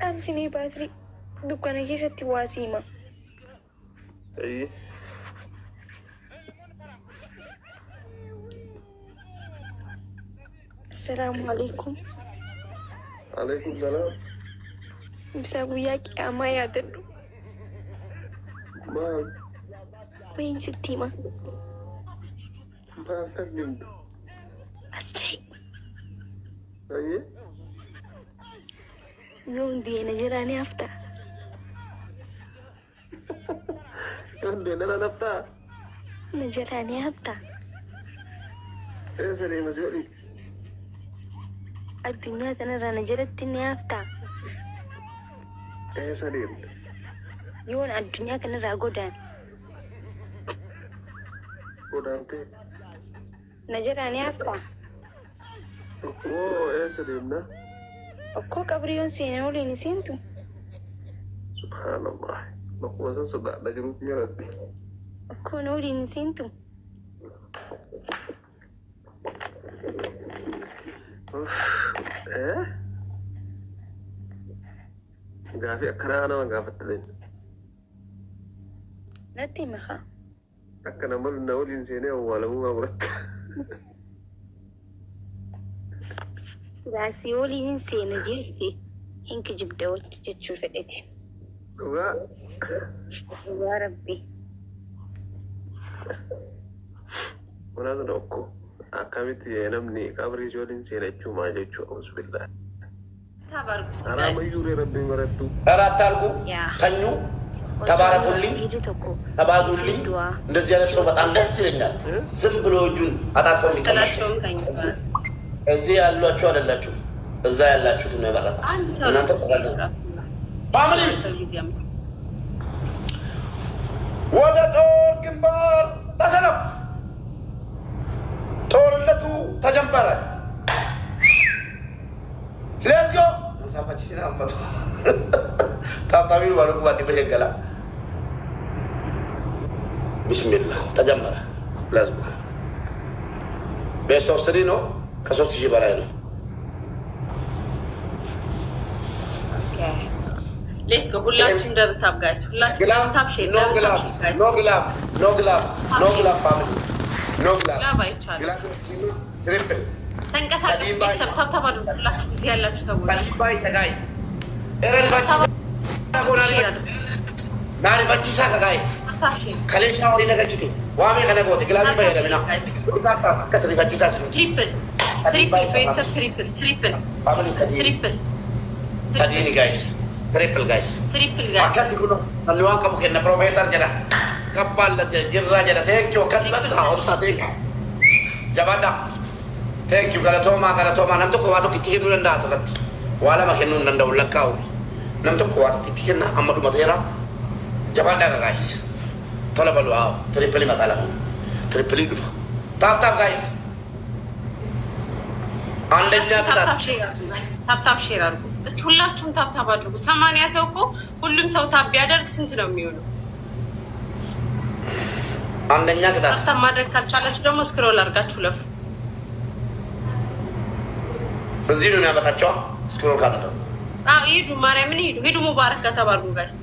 أمسني باتري دكانة كيستي واسيمة. أيه السلام عليكم. عليكم السلام. بسوياك أما يادلو ما وين ستي ما تقدمت. أسجي أيه يوم دي نجراني أفتح يوم دي أنا نفتح نجراني أفتح. إيه سليمة جولي الدنيا تنرى نجرت إني أفتح. إيه سليم يوم الدنيا تنرى قدان ودانتي نجراني أفتح. أوه إيه سليمنا أكو كبريون سينولي نسينتو. سبحان الله نقوة صدق لكن مرتي أكو نولي نسينتو. إيه قافي أكنا أنا ما قافت لين نتي مخا أكنا مل نولي نسيني أولا مو مرت غاسيولي نسينا جيتي إنك جبدة وتجتشو فدتي. يا ربي ونحن نوكو أكملت ينامني قبل جولين سينجو ما جتشو أعوذ بالله. أنا ما يجوري ربي مرتو. أراتاركو تانيو تباركولي تبازولي نزيل الصوبات عن دسيلنا سمبلو جون أتاتفوني كمان. إزاي الله شو هذا الله شو إزاي الله شو تنو يبارك. نانتو تقولنا. فاميلي. وده دور كمبار تسلم. تورلتو تجمبره. Let's go. Sampai di sini amat. Tapi baru kuat di penjagalan. Bismillah, tajambara. Let's go. Besok serino, kasus si barano. Okay. Let's go. Hullaችሁ እንደምታብ guys. ሁላችሁ እንደምታብ share. No glove. No glove. No glove. No glove family. No glove. glove አይቻልም. Glove triple. ተንቀሳቀሱ ቤተሰብ ታብታብ አድርጉ። ሁላችሁ እዚህ ያላችሁ ሰዎች ባይ ተጋይ ኤረን ባቺሳ ጎናሪ ናሪ ባቺሳ ጋይስ ከሌሻ ወሪ ነገችቲ ዋሜ ከነጎት ግላቢ ባይደምና ቁጣጣ ከሰሪ ባቺሳ ትሪፕል ትሪፕል ቤተሰብ ትሪፕል ተዲኒ ጋይስ ትሪፕል ጋይስ አካሲ ኩኖ አንዋን ከሙ ከነ ፕሮፌሰር ጀዳ ከባል ጅራ ጀዳ ቴንኪዮ ከስበት ኦብሳቴ ጀባዳ Thank you galatoma nam tokko waa tokko itti kennuu danda'a asirratti waa lama kennuu hin danda'u lakkaa'u nam tokko waa tokko itti kenna amma dhumateera jabaadhaa guys tola balu haa trippili mataa lama trippili dhufa taap guys አንደኛ ቅጣት ታፕ ሼር አድርጉ እስኪ ሁላችሁም ታፕ አድርጉ 80 ሰው እኮ ሁሉም ሰው ታፕ ቢያደርግ ስንት ነው የሚሆነው አንደኛ ቅጣት ታፕ ማድረግ ካልቻላችሁ ደግሞ ስክሮል አድርጋችሁ ለፉ እዚህ ነው የሚያመጣቸው ስክሮል ካደረጉ ሂዱ ማርያምን ሂዱ ሙባረክ ከተባሉ ጋይስ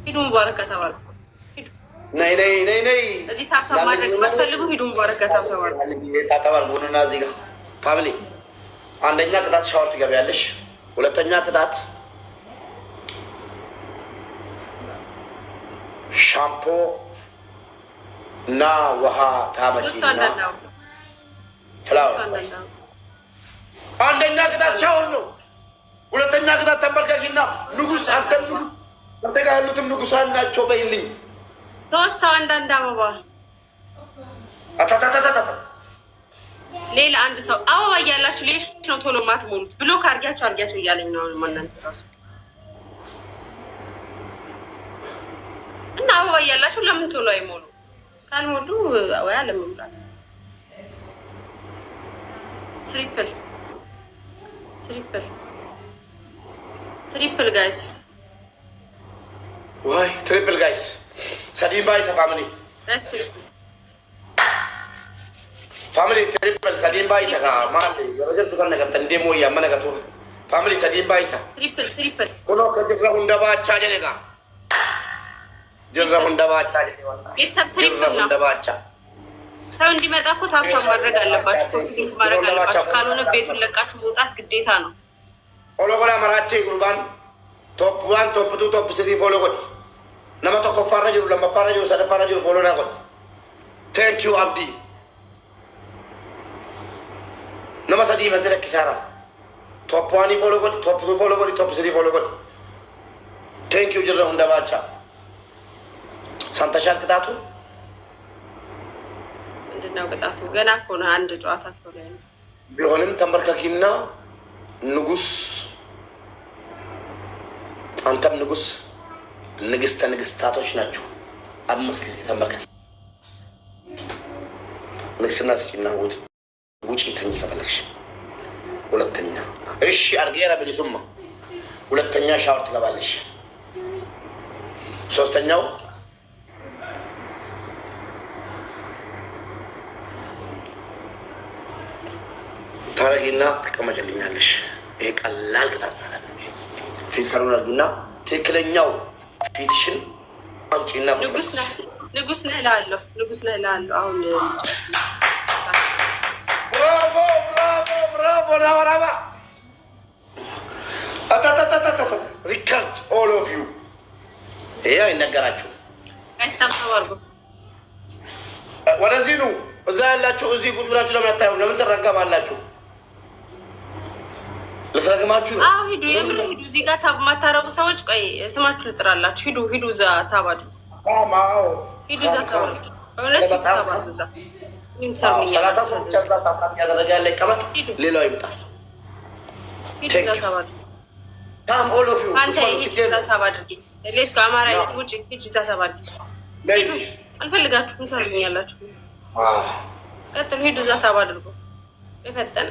ሂዱ ሙባረክ ከተባሉ ነይ እዚህ ታፕ ማድረግ የምትፈልጉ ሂዱ ሙባረክ ከተባሉ ታታባል ሆነና እዚህ ጋር ፋሚሊ አንደኛ ቅጣት ሻወር ትገቢያለሽ ሁለተኛ ቅጣት ሻምፖ እና ውሃ ታመጪና ፍላወር አንደኛ ቅጣት ሻወር ነው ሁለተኛ ቅጣት ተንበርከኪና ንጉስ አንተ ጋር ያሉትም ንጉሳን ናቸው በይልኝ ተወሳ አንዳንድ አበባ አታታታታ ሌላ አንድ ሰው አበባ እያላችሁ ሌሽ ነው ቶሎ ማትሞሉት ብሎክ አርጊያቸው እያለኝ ነው ማንንት ራሱ እና አበባ እያላችሁ ለምን ቶሎ አይሞሉ ካልሞሉ ወይ አለመሙላት ትሪፕል ጋይስ ወይ ትሪፕል ጋይስ ሰዲም ባይ ፋሚሊ triple sadin baisa ka mal roger dukan naga tande mo ya mana ka tur family sadin baisa triple kono ka jirra hunda ba acha jarega jirra hunda ba acha jare wala ቤተሰብ ትሪፕል ነው ባቻ ሰው እንዲመጣ እኮ ታብታብ ማድረግ አለባችሁ ኮፒ ማድረግ አለባችሁ ካልሆነ ቤቱን ለቃችሁ መውጣት ግዴታ ነው ኦሎጎላ ማራቼ ጉርባን ቶፕ 1 ቶፕ 2 ቶፕ 3 ፎሎ ጎድ nama tokko farra jiru lama farra jiru sada farra jiru follow na god thank you abdi nama sadi masira kisara top 1 follow god top 2 follow god top 3 follow god thank you jirra hunda bacha santa shal qitatu እንደናው ቅጣቱ ገና እኮ ነው አንድ ጨዋታ እኮ ነው ቢሆንም ተንበርከኪና ንጉስ አንተም ንጉስ ንግስተ ንግስታቶች ናችሁ አምስት ጊዜ ተመርከክ ንግስና ስጪና ውጪ ተኝ ከፈለግሽ ሁለተኛ እሺ አርጌራ በሊሱማ ሁለተኛ ሻወር ትገባለሽ ሶስተኛው ታረጊና ተቀመጭልኛለሽ ይሄ ቀላል ቅጣት ማለት ነው ፊልተሩን አርጊና ትክክለኛው ፊትሽን አንቺና ንጉስ ነህ እላለሁ አሁን ብራቮ ናወራባ አታታታታ ሪካርድ ኦል ኦፍ ዩ ይሄ አይነገራችሁ አይስተምተዋርጉ ወደዚህ ነው እዛ ያላችሁ እዚህ ቁጭ ብላችሁ ለምን አታዩ ለምን ተረጋባላችሁ ለተረጋማችሁ ነው አዎ ሂዱ እዚህ ጋር ታብ ማታረጉ ሰዎች ቆይ ስማችሁ ልጥራላችሁ ሂዱ እዛ ታባዱ አማው ሂዱ እዛ ታባዱ እውነት ታባዱ እዛ ምንሳም ሰላሳ ሰው ጨርሳ ታጣም ያደረጋለ ቀመጥ ሌላው ይምጣ ሂዱ እዛ ታባዱ ታም ኦል ኦፍ ዩ አንተ ሂዱ እዛ ታባዱ ሌስ ከአማራ ውጭ ሂዱ እዛ ታባዱ ሂዱ አልፈልጋችሁም ታርጉኛላችሁ ቀጥሉ ሂዱ እዛ ታባዱ በፈጠነ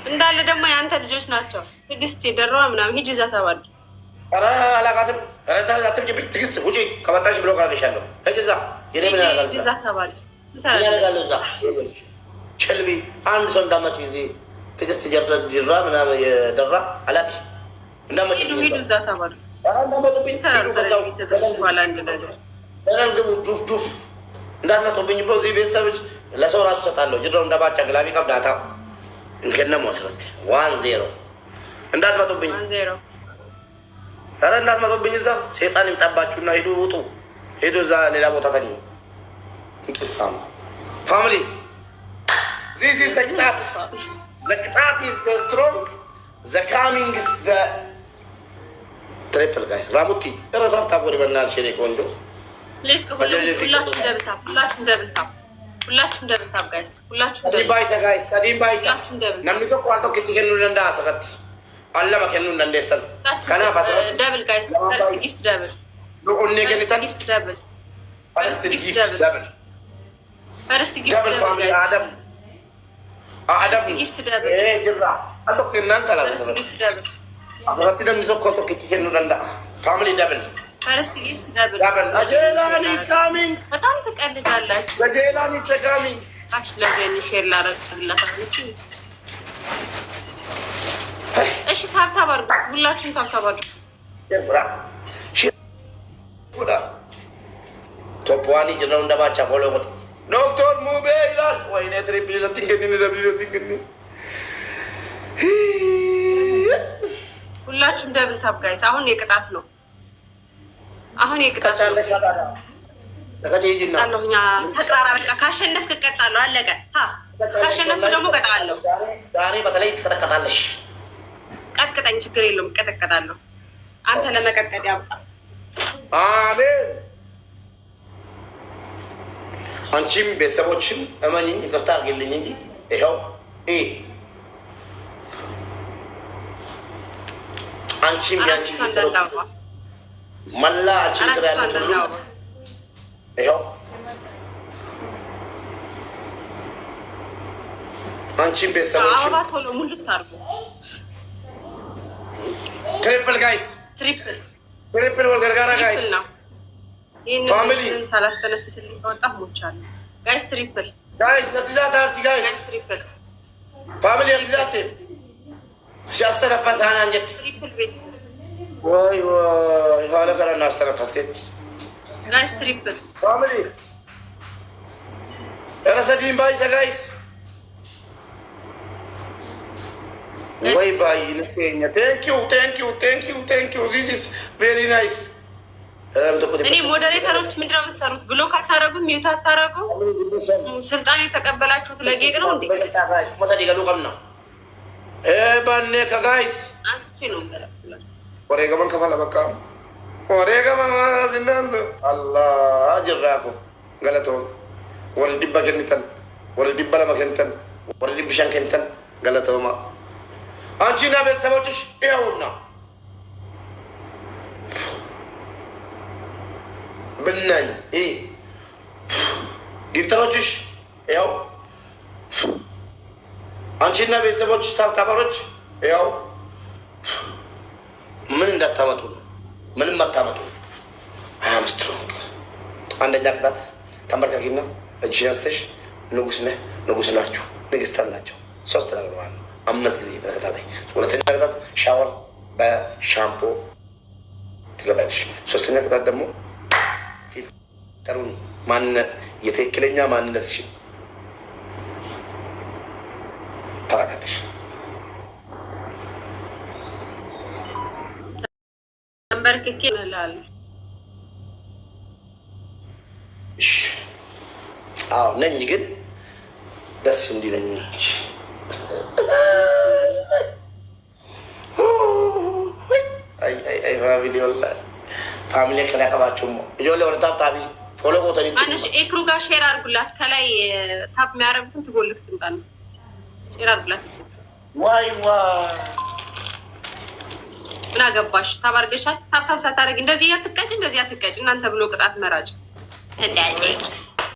እንዳለ ደግሞ ያንተ ልጆች ናቸው ትግስት የደረዋ ምናምን ሂጂ እዛ ተባል አራ አላቃተም አራታም ጅብ ትግስት ውጪ ከመጣሽ ብሎ ካገሻለሁ እዛ የኔ ምን ያደርጋል እዛ ተባል ምን ያደርጋል እዛ ቸልቢ አንድ ሰው እንዳመጪ እዚህ ትግስት ጀራ ምናምን የደራ አላቂ እንዳመጪ ሂዱ እዛ ተባል እንዳመጡብኝ ሰራው እንደግቡ ዱፍ እንዳትመጡብኝ በዚህ ቤተሰቦች ለሰው ራሱ ሰጣለሁ ጅራው እንዳባጫ ግላቢ ቀብዳታ እንከነ ሞስረት 1-0 እንዳትመጡብኝ 1-0 አረ እንዳትመጡብኝ እዛ ሰይጣን ይምጣባችሁና ሂዱ ውጡ ሂዱ እዛ ሌላ ቦታ ተኙ እንቅልፋም ፋሚሊ this is ዘቅጣት is the strong the coming is the triple guys ራሙቲ ረታብታ ወደ በእናትሽ እኔ ቆንጆ ፕሊዝ ሁላችሁም ደብታብ ጋይስ ሁላችሁም ሰዲን ባይሳ namni tokko waan tokko itti kennuu danda'a asirratti allama kennuu hin dandeessan kanaaf asirratti ደብል ጋይስ ፈርስት ጊፍት ደብል onnee kennitan ጊፍት ደብል ፈርስት ጊፍት ደብል ደብል ፋሚሊ አደም ጊፍት ደብል ጅራ አቶ ከናን ካላ ጊፍት ደብል asirratti namni tokko itti kennuu danda'a ፋሚሊ ደብል ፈርስት ጊፍት ደብል አጀላን is coming በጣም ተቀልዳላችሁ አጀላን is coming አሽ ለገኒ ሼር ላረግላታችሁ እሺ ታብታብ አድርጉ ሁላችሁም ታብታብ አድርጉ ጉዳ ቶፕዋኒ ጅራው እንደባቻ ፎሎ ጉድ ዶክተር ሙቤ ይላል ወይኔ ትሪፕል ለትንገኒ ለትንገኒ ሁላችሁም ደብል ታብ ጋይስ አሁን የቅጣት ነው አሁን የቅጣት አለሁኛ ተቃራ በቃ ካሸነፍክ እቀጣለሁ አለቀ ካሸነፍክ ደግሞ እቀጣለሁ ዛሬ በተለይ ትቀጠቀጣለሽ ቀጥቅጠኝ ችግር የለውም እቀጠቀጣለሁ አንተ ለመቀጥቀጥ ያብቃ አሜን አንቺም ቤተሰቦችም እመኝኝ ይቅርታ አድርጊልኝ እንጂ ይኸው አንቺም ያንቺ መላ አንቺ ስራ ያሉት ሁሉ ይኸው አንቺም ቤተሰቦችም አበባ ቶሎ ሙልት አድርጉ ትሪፕል ጋይስ ትሪፕል ወልገርጋራ ጋይስ ፋሚሊ ሳላስተነፍስልኝ ከወጣሁ ሞቻለሁ ጋይስ ትሪፕል ጋይስ ነትዛት አርቲ ጋይስ ትሪፕል ፋሚሊ ነትዛት ሲያስተነፈስ አንጀት ትሪፕል ቤት ወይ ሀለ ከረና አስተነፈስቴት ጋይስ ትሪፕል ፋሚሊ ረሰዲን ባይሰ ጋይስ ወይ ባይ ነኝ ቴንክ ዩ ዚስ ኢዝ ቬሪ ናይስ እኔ ሞዴሬተሮች ምንድን ነው የምትሰሩት? ብሎክ አታረጉም? ሚዩት አታረጉም? ስልጣን የተቀበላችሁት ለጌጥ ነው እንዴ? ባኔ ከጋይስ አንስቼ ነው ወሬ ገመን ከፈለ በቃ ወሬ ገመን ዝናን አላህ ጅራኩ ገለቶን ወሬ ዲባ ከንተን ወሬ ዲባ ለመከንተን ወሬ ዲብሻን ከንተን ገለቶማ አንቺና ቤተሰቦችሽ ይኸውና ብናኝ ጊፍተሮችሽ ያው አንቺና ቤተሰቦችሽ ታብታባሮች ያው ምን እንዳታመጡ ነው። ምንም አታመጡ። አም ስትሮንግ አንደኛ ቅጣት ተንበርካኪና እጅሽን አንስተሽ ንጉስ ነህ፣ ንጉስ ናችሁ፣ ንግስታን ናቸው። 3 ነገር ማለት ነው። 5 ጊዜ በተከታታይ። ሁለተኛ ቅጣት ሻወር በሻምፖ ትገባለሽ። 3ኛ ቅጣት ደግሞ ፊልተሩን ማንነት የትክክለኛ ማንነትሽን ታረጋለሽ። ተንበርክኬ እላለሁ። እሺ አዎ ነኝ፣ ግን ደስ እንዲለኝ ነው እንጂ አይ ፋሚሊ ወላሂ ፋሚሊ ከላቀባችሁም እጆለ ወደ ታብታቢ ፎሎ ቆተሪ ማነሽ ኤክሩ ጋር ሼር አድርጉላት። ከላይ ታብ የሚያረጉትን ትጎልክ ትምጣ ነው። ሼር አድርጉላት። ዋይ ምን አገባሽ? ታባርገሻል። ታብታብ ሳታረጊ እንደዚህ አትቀጭ፣ እንደዚህ አትቀጭ። እናንተ ብሎ ቅጣት መራጭ እንዳለ